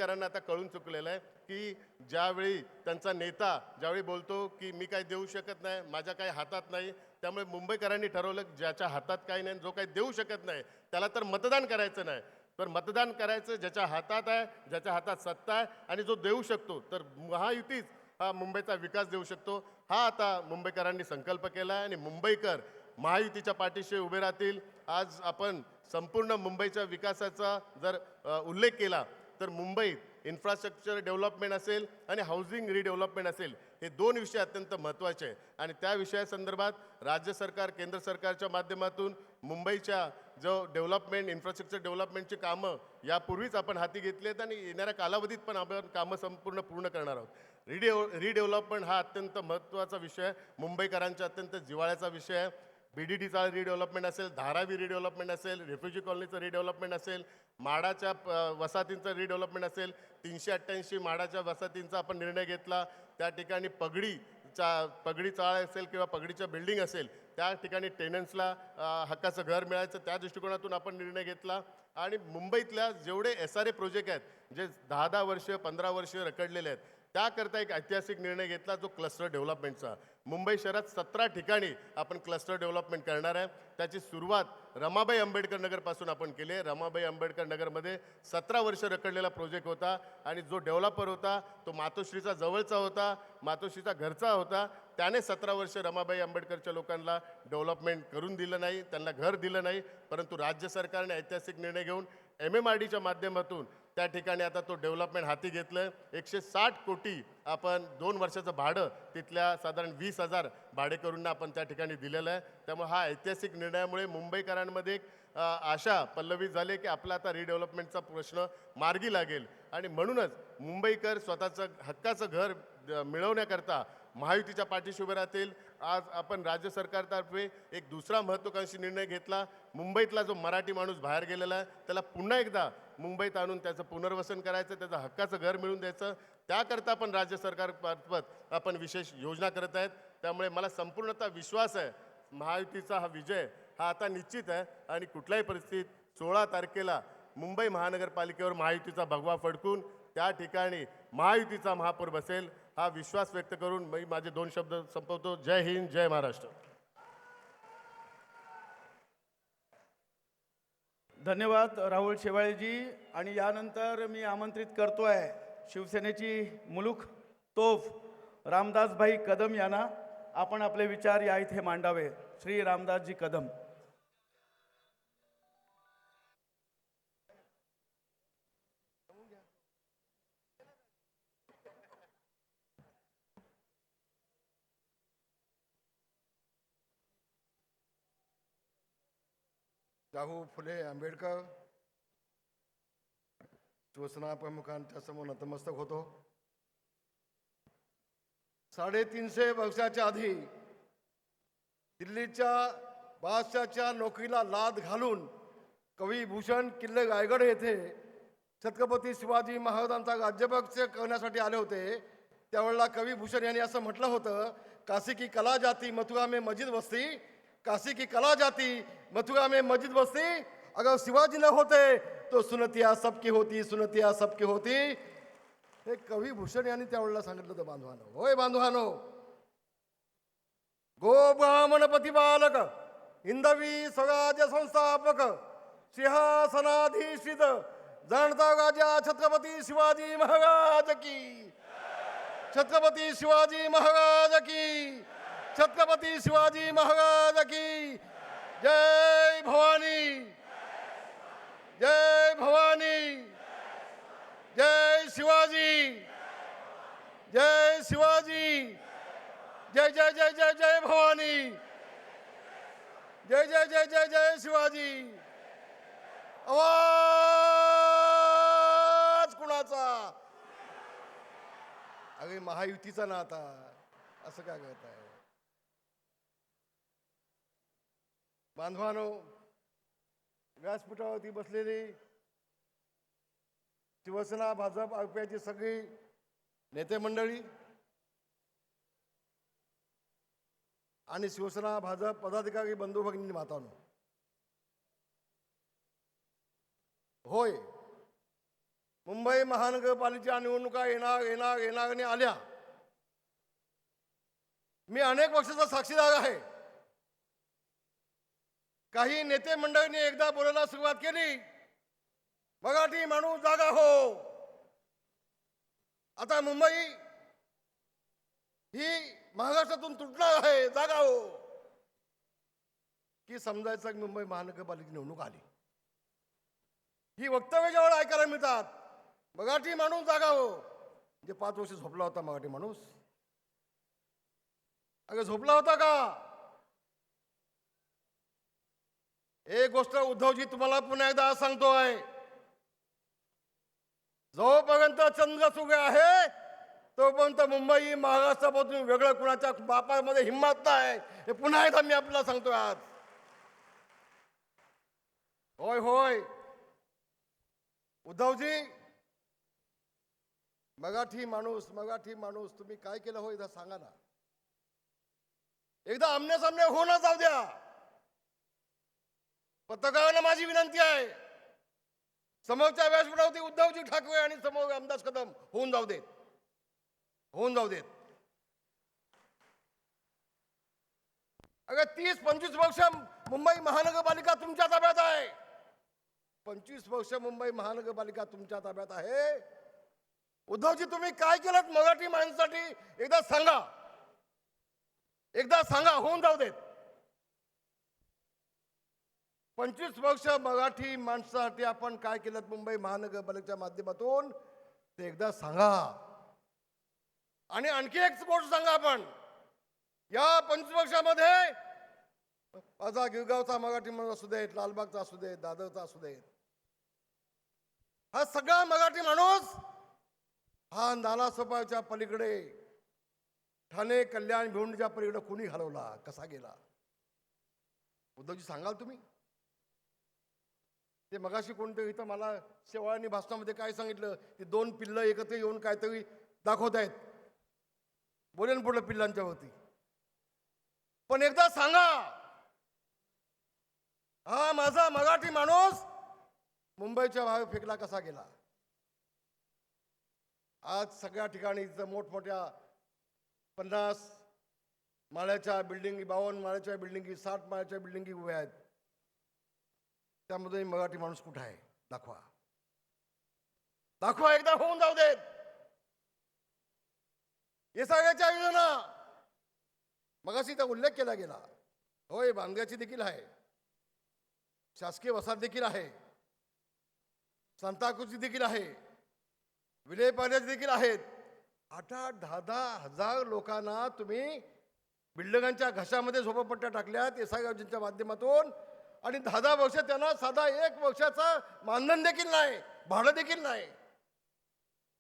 मुंबईकरांना आता कळून चुकलेलं आहे की ज्यावेळी त्यांचा नेता ज्यावेळी बोलतो की मी काही देऊ शकत नाही, माझ्या काही हातात नाही, त्यामुळे मुंबईकरांनी ठरवलं ज्याच्या हातात काही नाही, जो काही देऊ शकत नाही त्याला तर मतदान करायचं नाही, तर मतदान करायचं ज्याच्या हातात आहे, ज्याच्या हातात सत्ता आहे आणि जो देऊ शकतो, तर महायुतीच हा मुंबईचा विकास देऊ शकतो. हा आता मुंबईकरांनी संकल्प केला आहे आणि मुंबईकर महायुतीच्या पाठीशी उभे राहतील. आज आपण संपूर्ण मुंबईच्या विकासाचा जर उल्लेख केला तर मुंबईत इन्फ्रास्ट्रक्चर डेव्हलपमेंट असेल आणि हाऊसिंग रिडेव्हलपमेंट असेल, हे दोन विषय अत्यंत महत्त्वाचे आहे आणि त्या विषयासंदर्भात राज्य सरकार केंद्र सरकारच्या माध्यमातून मुंबईच्या जो डेव्हलपमेंट इन्फ्रास्ट्रक्चर डेव्हलपमेंटची कामं यापूर्वीच आपण हाती घेतली आहेत आणि येणाऱ्या कालावधीत पण आपण कामं पूर्ण करणार आहोत. रिडेव्हलपमेंट हा अत्यंत महत्त्वाचा विषय आहे, मुंबईकरांचा अत्यंत जिव्हाळ्याचा विषय आहे. BDDचा रिडेव्हलपमेंट असेल, धारावी रिडेव्हलपमेंट असेल, रेफ्युजी कॉलनीचं रिडेव्हलपमेंट असेल, माडाच्या वसाहतींचं रिडेव्हलपमेंट असेल. 388 माडाच्या वसाहतींचा आपण निर्णय घेतला. त्या ठिकाणी पगडी चाळ असेल किंवा पगडीच्या बिल्डिंग असेल, त्या ठिकाणी टेनन्सला हक्काचं घर मिळायचं त्या दृष्टिकोनातून आपण निर्णय घेतला. आणि मुंबईतल्या जेवढे SRA प्रोजेक्ट आहेत जे 10-10 वर्ष 15 वर्ष रखडलेले आहेत, त्याकरता एक ऐतिहासिक निर्णय घेतला जो क्लस्टर डेव्हलपमेंटचा. मुंबई शहरात 17 ठिकाणी आपण क्लस्टर डेव्हलपमेंट करणार आहे. त्याची सुरुवात रमाबाई आंबेडकर नगरपासून आपण केली आहे. रमाबाई आंबेडकर नगरमध्ये 17 वर्ष रखडलेला प्रोजेक्ट होता आणि जो डेव्हलपर होता तो मातोश्रीचा जवळचा होता, मातोश्रीचा घरचा होता. त्याने 17 वर्ष रमाबाई आंबेडकरच्या लोकांना डेव्हलपमेंट करून दिलं नाही, त्यांना घर दिलं नाही. परंतु राज्य सरकारने ऐतिहासिक निर्णय घेऊन MMRDच्या माध्यमातून त्या ठिकाणी आता तो डेव्हलपमेंट हाती घेतलं आहे. 160 कोटी आपण 2 वर्षाचं भाडं तिथल्या साधारण 20,000 भाडेकरूंना आपण त्या ठिकाणी दिलेलं आहे. त्यामुळे हा ऐतिहासिक निर्णयामुळे मुंबईकरांमध्ये एक आशा पल्लवित झाली की आपला आता रिडेव्हलपमेंटचा प्रश्न मार्गी लागेल आणि म्हणूनच मुंबईकर स्वतःचं हक्काचं घर मिळवण्याकरता महायुतीच्या पाठीशी उभे राहतील. आज आपण राज्य सरकारतर्फे एक दुसरा महत्त्वाकांक्षी निर्णय घेतला. मुंबईतला जो मराठी माणूस बाहेर गेलेला आहे त्याला पुन्हा एकदा मुंबईत आणून त्याचं पुनर्वसन करायचं, त्याचं हक्काचं घर मिळवून द्यायचं. त्याकरता आपण राज्य सरकारमार्फत आपण विशेष योजना करत आहेत. त्यामुळे मला संपूर्णतः विश्वास आहे महायुतीचा हा विजय हा आता निश्चित आहे आणि कुठल्याही परिस्थितीत 16 तारखेला मुंबई महानगरपालिकेवर महायुतीचा भगवा फडकून त्या ठिकाणी महायुतीचा महापौर बसेल हा विश्वास व्यक्त करून मी माझे 2 शब्द संपवतो. जय हिंद, जय महाराष्ट्र. धन्यवाद राहुल शेवाळेजी. आणि यानंतर मी आमंत्रित करतोय शिवसेनेची मुलूक तोफ रामदासभाई कदम यांना. आपण आपले विचार या इथे मांडावे. श्री रामदासजी कदम. शाहू फुले आंबेडकर शिवसेना प्रमुखांच्या समोर नतमस्तक होतो. 350 वर्षाच्या आधी दिल्लीच्या बादशाहच्या नोकरीला लाद घालून कवी भूषण किल्ले रायगड येथे छत्रपती शिवाजी महाराजांचा राज्याभिषेक करण्यासाठी आले होते. त्यावेळेला कवी भूषण यांनी असं म्हटलं होतं, काशी की कला जाती मथुरा में मस्जिद बसती, काशी की कला जाती मथुरा में मस्जिद बसती, अगर शिवाजी न होते तो सुनतिया सबकी होती, सुनतिया सबकी होती. हे कवी भूषण यांनी त्यावेळेला सांगितलं होतं बांधवानो. होय बांधवानो, गो ब्राह्मण प्रतिपालक हिंदवी स्वराज्य संस्थापक सिंहासनाधीशित जाणता राजा छत्रपती शिवाजी महाराज की, छत्रपती शिवाजी महाराज की, छत्रपती शिवाजी महाराज की. जय भवानी, जय भवानी, जय शिवाजी, जय शिवाजी, जय जय जय जय जय भवानी, जय जय जय जय जय शिवाजी. आवाज कुणाचा? अरे महायुतीचा ना. आता असं काय करताय बांधवानो? व्यासपीठावरती बसलेली शिवसेना भाजप आरपीआयची सगळी नेते मंडळी आणि शिवसेना भाजप पदाधिकारी बंधू भगिनी मातांनो, होय मुंबई महानगरपालिकेच्या निवडणुका येणार येणार येणार आणि आल्या. मी अनेक वर्षाचा साक्षीदार आहे. काही नेते मंडळींनी एकदा बोलायला सुरुवात केली, मराठी माणूस जागा हो. आता मुंबई ही महाराष्ट्रातून तुटणार आहे, जागा हो, की समजायचं की मुंबई महानगरपालिकेची निवडणूक आली. ही वक्तव्य जेव्हा ऐकायला मिळतात, मराठी माणूस जागा हो, म्हणजे 5 वर्ष झोपला होता मराठी माणूस. अगं झोपला होता का? एक गोष्ट उद्धवजी तुम्हाला पुन्हा एकदा सांगतोय, जोपर्यंत चंद्र सुगे आहे तोपर्यंत मुंबई महाराष्ट्रापासून वेगळं कुणाच्या बापामध्ये हिंमत नाही. हे पुन्हा एकदा मी आपल्याला सांगतोय आज. होय होय उद्धवजी, मराठी माणूस तुम्ही काय केलं हो एकदा सांगा ना. एकदा आमने सामने होणं जाऊ द्या. पत्रकारांना माझी विनंती आहे, समोरच्या व्यासपीठावरती उद्धवजी ठाकरे आणि समोर रामदास कदम होऊन जाऊ देत, होऊन जाऊ देत. अगं 30-25 वर्ष मुंबई महानगरपालिका तुमच्या ताब्यात आहे. 25 वर्ष मुंबई महानगरपालिका तुमच्या ताब्यात आहे. उद्धवजी तुम्ही काय केलं मराठी माणसासाठी एकदा सांगा, एकदा सांगा, होऊन जाऊ देत. 25 वर्ष मराठी माणसासाठी आपण काय केलं मुंबई महानगरपालिकेच्या माध्यमातून ते एकदा सांगा. आणि आणखी एक गोष्ट सांगा, आपण या 25 वर्षामध्ये माझा गिरगावचा मराठी माणूस असू देत, लालबागचा असू देत, दादरचा असू देत, हा सगळा मराठी माणूस हा नालासोपाच्या पलीकडे, ठाणे कल्याण भिवंडीच्या पलीकडे कुणी घालवला, कसा गेला? उद्धवजी सांगाल तुम्ही? ते मगाशी कोणतं इथं मला शेवाळांनी भाषणामध्ये काय सांगितलं, ते 2 पिल्लं एकत्र येऊन काहीतरी दाखवत आहेत. बोलेन पुढलं पिल्लांच्या वरती. पण एकदा सांगा, हा माझा मराठी माणूस मुंबईच्या बाहेर फेकला कसा गेला? आज सगळ्या ठिकाणी मोठमोठ्या 50 माळ्याच्या बिल्डिंगी, 52 माळ्याच्या बिल्डिंगी, 60 माळ्याच्या बिल्डिंगी उभ्या आहेत. त्यामध्ये मराठी माणूस कुठं आहे? दाखवा, दाखवा, एकदा होऊन जाऊ देत. हे सगळ्याच्या योजना मगाशी त्या उल्लेख केला गेला. होय, बांधकाची देखील आहे, शासकीय वसाहत देखील आहे, सांताक्रूझची देखील आहे, विलेपार्ल्याची देखील आहेत. 8-8, 10-10 हजार लोकांना तुम्ही बिल्डिंगांच्या घशामध्ये झोपडपट्ट्या टाकल्यात एसआय योजनेच्या माध्यमातून. आणि 10-10 वर्ष त्यांना साधा 1 वर्षाचा मानधन देखील नाही, भाडं देखील नाही.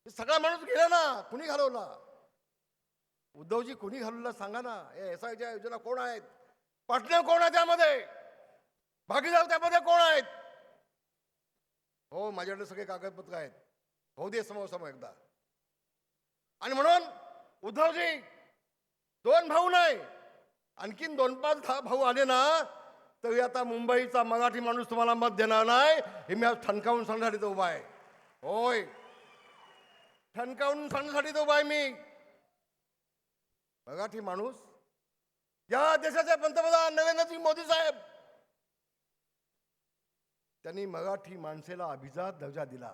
सगळा माणूस गेला ना, कुणी घालवला? उद्धवजी कुणी घालवला सांगा ना. एसआयच्या योजना कोण आहेत? पार्टनर कोण आहे त्यामध्ये? भागीदार त्यामध्ये कोण आहेत? हो, माझ्याकडे सगळे कागदपत्र आहेत, होऊ दे समोर एकदा. आणि म्हणून उद्धवजी 2 भाऊ नाही, आणखीन 2-5 भाऊ आले ना, तरी आता मुंबईचा मराठी माणूस तुम्हाला मत देणार नाही, हे मी आज ठणकावून सांगण्यासाठी उभा आहे. होय, ठणकावून सांगण्यासाठी उभा आहे मी. मराठी माणूस, या देशाचे पंतप्रधान नरेंद्रजी मोदी साहेब, त्यांनी मराठी माणसेला अभिजात दर्जा दिला.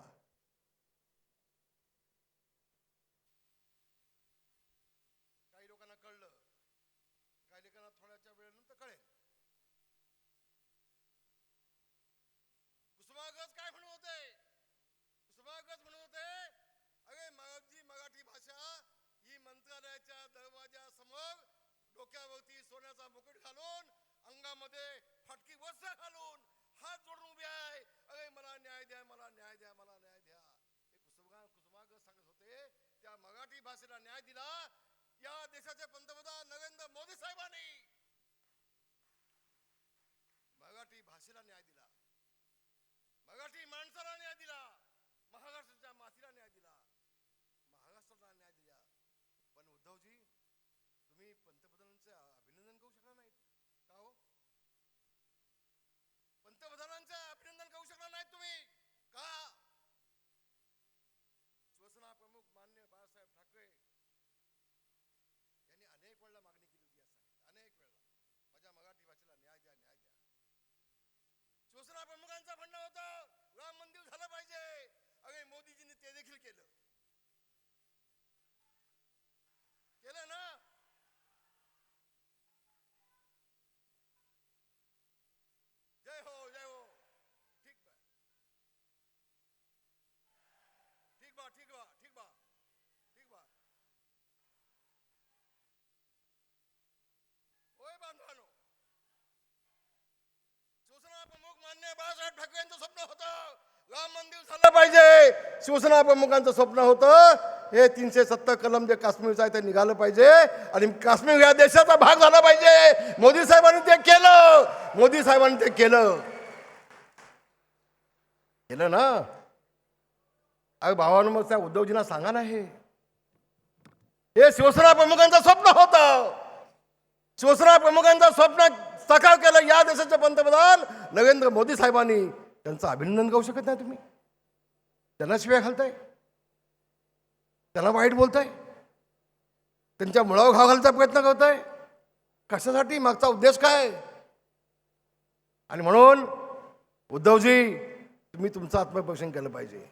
काही लोकांना कळलं, काही लोकांना थोड्याच्या वेळेनंतर कळेल. कुसुमाग्रज काय म्हणत होते? कुसुमाग्रज म्हणत होते, अरे मराठी भाषा ही मंत्रालयाच्या दरवाजासमोर डोक्यावरती सोन्याचा मुकुट घालून, अंगामध्ये फाटकी वस्त्र घालून हात जोडून उभे आहे. अरे मला न्याय द्या, मला न्याय द्या, मला न्याय द्या. हे कुसुमाग्रज सांगत होते. त्या मराठी भाषेला न्याय दिला या देशाचे पंतप्रधान नरेंद्र मोदी साहेबांनी. मराठी भाषेला न्याय दिला, मराठी माणसाला न्याय दिला, महाराष्ट्राच्या मातीला न्याय दिला, महाराष्ट्राला न्याय दिला. पण उद्धवजी तुम्ही पंतप्रधानांचे अभिनंदन करू शकणार नाहीत का हो? पंतप्रधानांचे अभिनंदन करू शकणार नाहीत तुम्ही का? बाळासाहेब ठाकरे यांनी अनेक वेळा मागणी केली होती, अनेक वेळा माझ्या मराठी भाषेला न्याय द्या, न्याय द्या. शिवसेना प्रमुखांचं म्हणणं होतं राम मंदिर झालं पाहिजे. अरे मोदीजींनी ते देखील केलं ना. जय हो, जय हो. ठीक बा, ठीक बा, ठीक बा, ठीक बा, ठीक बा. होय बांधवानो, शिवसेना प्रमुख मान्य बाळासाहेब ठाकरे यांचं स्वप्न होतं राम मंदिर झालं पाहिजे. शिवसेना प्रमुखांचं स्वप्न होतं हे 370 कलम जे काश्मीरचं आहे ते निघालं पाहिजे आणि काश्मीर या देशाचा भाग झाला पाहिजे. मोदी साहेबांनी ते केलं. मोदी साहेबांनी ते केलं ना. अरे भावानं मग त्या उद्धवजींना सांगा ना, हे शिवसेना प्रमुखांचं स्वप्न होतं. शिवसेना प्रमुखांचं स्वप्न साकार केलं या देशाचे पंतप्रधान नरेंद्र मोदी साहेबांनी. त्यांचं अभिनंदन करू शकत नाही तुम्ही? त्यांना शिव्या घालताय, त्यांना वाईट बोलताय, त्यांच्या मुळावर घाव घालण्याचा प्रयत्न करताय. कशासाठी? मागचा उद्देश काय? आणि म्हणून उद्धवजी तुम्ही तुमचं आत्मपरीक्षण केलं पाहिजे.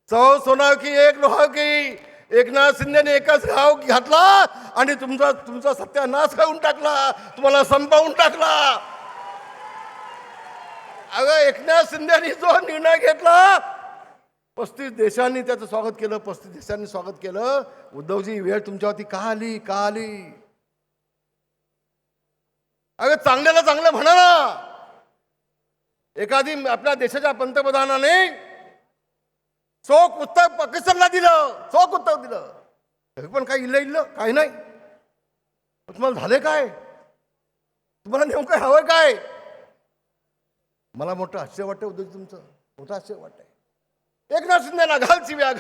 चौ सोना की एक लोहा की. एकनाथ शिंदेने एकच घाव घातला आणि तुमचा सत्यानाश करून टाकला, तुम्हाला संपवून टाकला. अगं एकनाथ शिंदेनी जो निर्णय घेतला, 35 देशांनी त्याचं स्वागत केलं, 35 देशांनी स्वागत केलं. उद्धवजी वेळ तुमच्यावरती का आली? अगं चांगल्याला चांगलं म्हणा ना. एखादी आपल्या देशाच्या पंतप्रधानाने चोख उत्तर पाकिस्तानला दिलं, चोख उत्तर दिलं, तरी पण काही इल्लं काही नाही. तुम्हाला झाले काय? तुम्हाला नेमकं हवंय काय? मला मोठं आश्चर्य वाटतं उद्धव, तुमचं मोठं आश्चर्य वाटतंय. एकनाथ शिंदेला घाल शिव्या.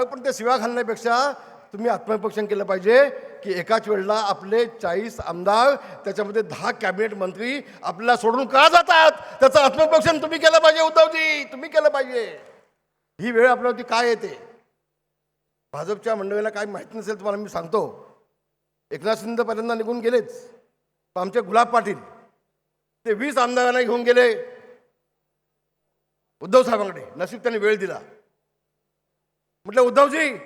पण ते शिव्या घालण्यापेक्षा तुम्ही आत्मपरीक्षण केलं पाहिजे की एकाच वेळेला आपले 40 आमदार, त्याच्यामध्ये 10 कॅबिनेट मंत्री आपल्याला सोडून का जातात, त्याचं आत्मपरीक्षण तुम्ही केलं पाहिजे उद्धवजी, तुम्ही केलं पाहिजे. ही वेळ आपल्यावरती काय येते? भाजपच्या मंडळीला काय माहिती नसेल तुम्हाला मी सांगतो. एकनाथ शिंदे पहिल्यांदा निघून गेलेच, पण आमचे गुलाब पाटील ते 20 आमदारांना घेऊन गेले उद्धव साहेबांकडे. नशीब त्यांनी वेळ दिला. म्हटलं उद्धवजी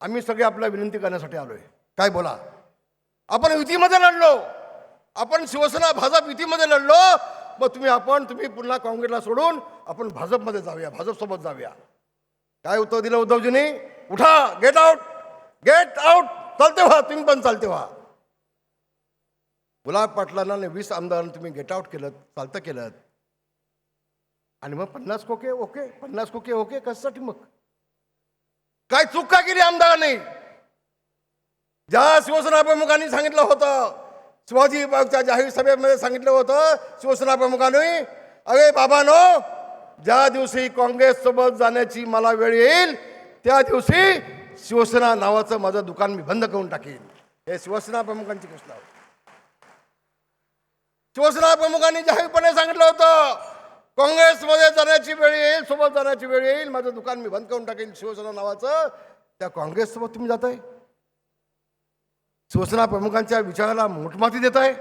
आम्ही सगळे आपल्या विनंती करण्यासाठी आलोय, काय बोला. आपण युतीमध्ये लढलो, आपण शिवसेना भाजप युतीमध्ये लढलो, मग तुम्ही पुन्हा काँग्रेसला सोडून आपण भाजपमध्ये जाऊया, भाजपसोबत जाऊया. काय उत्तर दिलं उद्धवजींनी? उठा, गेट आउट, चालते व्हा, तुम्ही पण चालते व्हा. गुलाब पाटलांना 20 आमदारांना तुम्ही गेट आउट केलं, चालतं केलं. आणि मग 50 खोके ओके कशासाठी? मग काय चूक का केली आमदारांनी? ज्या शिवसेना प्रमुखांनी सांगितलं होतं, शिवाजी बागच्या जाहीर सभेमध्ये सांगितलं होतं शिवसेना प्रमुखांनी, अरे बाबांनो, ज्या दिवशी काँग्रेस सोबत जाण्याची मला वेळ येईल त्या दिवशी शिवसेना नावाचं माझं दुकान मी बंद करून टाकेन. हे शिवसेना प्रमुखांची घोषणा होती. शिवसेना प्रमुखांनी जाहीरपणे सांगितलं होतं, काँग्रेसमध्ये जाण्याची वेळ येईल, सोबत जाण्याची वेळ येईल, माझं दुकान मी बंद करून टाकेन शिवसेना नावाचं. त्या काँग्रेस सोबत तुम्ही जाताय, शिवसेना प्रमुखांच्या विचाराला मोठमाती देताय.